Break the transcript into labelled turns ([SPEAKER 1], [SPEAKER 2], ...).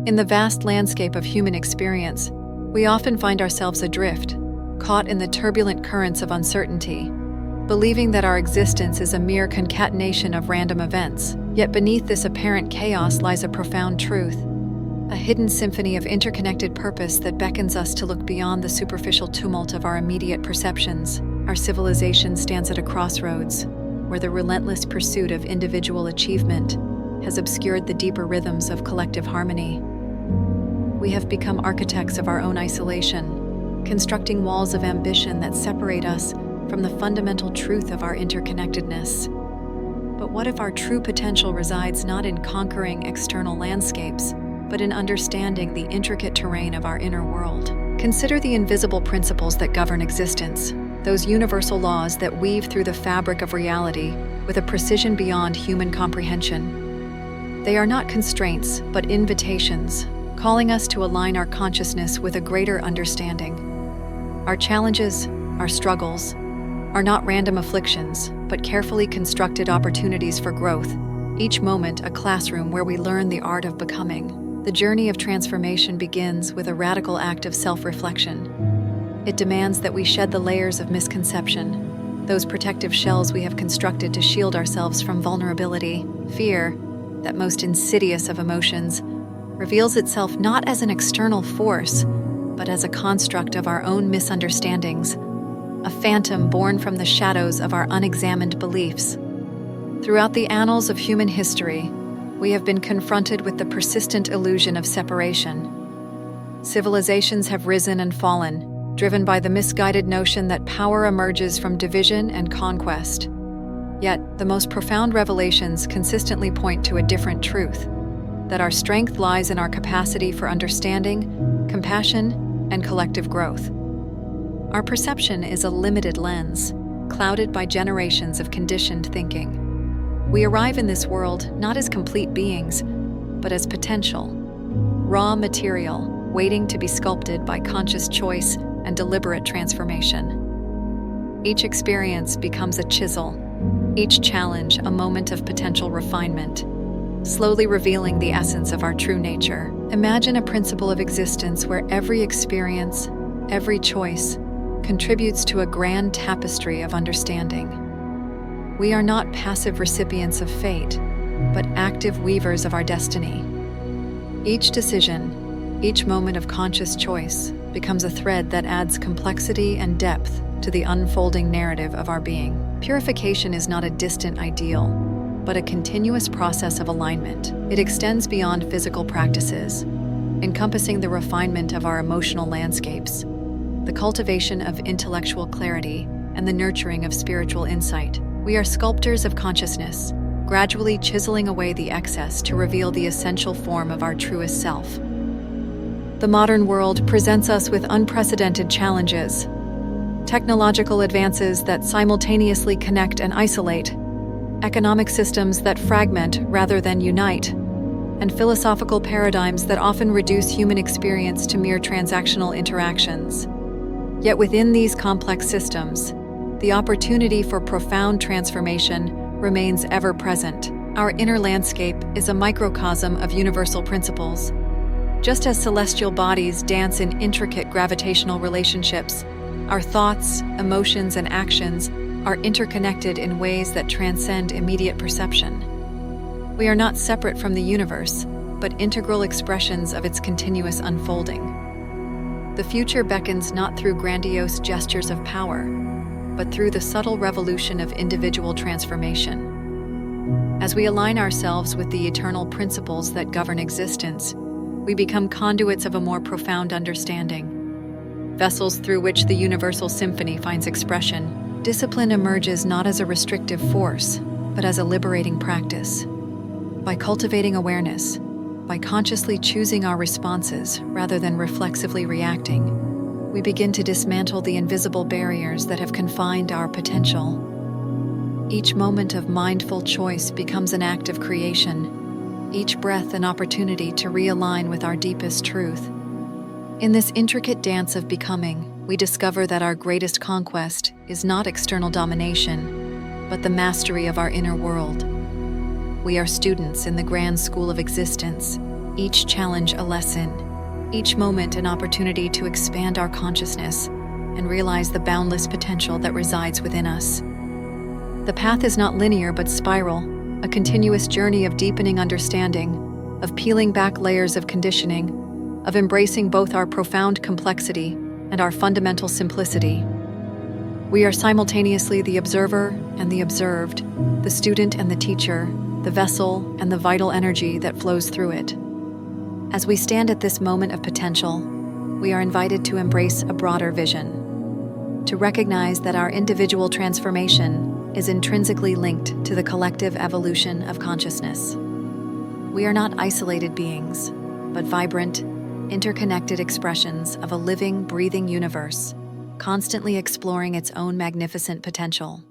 [SPEAKER 1] In the vast landscape of human experience, we often find ourselves adrift, caught in the turbulent currents of uncertainty, believing that our existence is a mere concatenation of random events. Yet beneath this apparent chaos lies a profound truth, a hidden symphony of interconnected purpose that beckons us to look beyond the superficial tumult of our immediate perceptions. Our civilization stands at a crossroads, where the relentless pursuit of individual achievement has obscured the deeper rhythms of collective harmony. We have become architects of our own isolation, constructing walls of ambition that separate us from the fundamental truth of our interconnectedness. But what if our true potential resides not in conquering external landscapes, but in understanding the intricate terrain of our inner world? Consider the invisible principles that govern existence, those universal laws that weave through the fabric of reality with a precision beyond human comprehension. They are not constraints, but invitations, calling us to align our consciousness with a greater understanding. Our challenges, our struggles, are not random afflictions, but carefully constructed opportunities for growth, each moment a classroom where we learn the art of becoming. The journey of transformation begins with a radical act of self-reflection. It demands that we shed the layers of misconception, those protective shells we have constructed to shield ourselves from vulnerability. Fear, that most insidious of emotions, reveals itself not as an external force, but as a construct of our own misunderstandings, a phantom born from the shadows of our unexamined beliefs. Throughout the annals of human history, we have been confronted with the persistent illusion of separation. Civilizations have risen and fallen, driven by the misguided notion that power emerges from division and conquest. Yet, the most profound revelations consistently point to a different truth, that our strength lies in our capacity for understanding, compassion, and collective growth. Our perception is a limited lens, clouded by generations of conditioned thinking. We arrive in this world not as complete beings, but as potential, raw material waiting to be sculpted by conscious choice and deliberate transformation. Each experience becomes a chisel, each challenge a moment of potential refinement, slowly revealing the essence of our true nature. Imagine a principle of existence where every experience, every choice, contributes to a grand tapestry of understanding. We are not passive recipients of fate, but active weavers of our destiny. Each decision, each moment of conscious choice, becomes a thread that adds complexity and depth to the unfolding narrative of our being. Purification is not a distant ideal, but a continuous process of alignment. It extends beyond physical practices, encompassing the refinement of our emotional landscapes, the cultivation of intellectual clarity, and the nurturing of spiritual insight. We are sculptors of consciousness, gradually chiseling away the excess to reveal the essential form of our truest self. The modern world presents us with unprecedented challenges. Technological advances that simultaneously connect and isolate, economic systems that fragment rather than unite, and philosophical paradigms that often reduce human experience to mere transactional interactions. Yet within these complex systems, the opportunity for profound transformation remains ever present. Our inner landscape is a microcosm of universal principles. Just as celestial bodies dance in intricate gravitational relationships, our thoughts, emotions, and actions are interconnected in ways that transcend immediate perception. We are not separate from the universe, but integral expressions of its continuous unfolding. The future beckons not through grandiose gestures of power, but through the subtle revolution of individual transformation. As we align ourselves with the eternal principles that govern existence, we become conduits of a more profound understanding, vessels through which the universal symphony finds expression. Discipline emerges not as a restrictive force, but as a liberating practice. By cultivating awareness, by consciously choosing our responses rather than reflexively reacting, we begin to dismantle the invisible barriers that have confined our potential. Each moment of mindful choice becomes an act of creation, each breath an opportunity to realign with our deepest truth. In this intricate dance of becoming, we discover that our greatest conquest is not external domination, but the mastery of our inner world. We are students in the grand school of existence, each challenge a lesson, each moment an opportunity to expand our consciousness and realize the boundless potential that resides within us. The path is not linear but spiral, a continuous journey of deepening understanding, of peeling back layers of conditioning, of embracing both our profound complexity and our fundamental simplicity. We are simultaneously the observer and the observed, the student and the teacher, the vessel and the vital energy that flows through it. As we stand at this moment of potential, we are invited to embrace a broader vision, to recognize that our individual transformation is intrinsically linked to the collective evolution of consciousness. We are not isolated beings, but vibrant, interconnected expressions of a living, breathing universe, constantly exploring its own magnificent potential.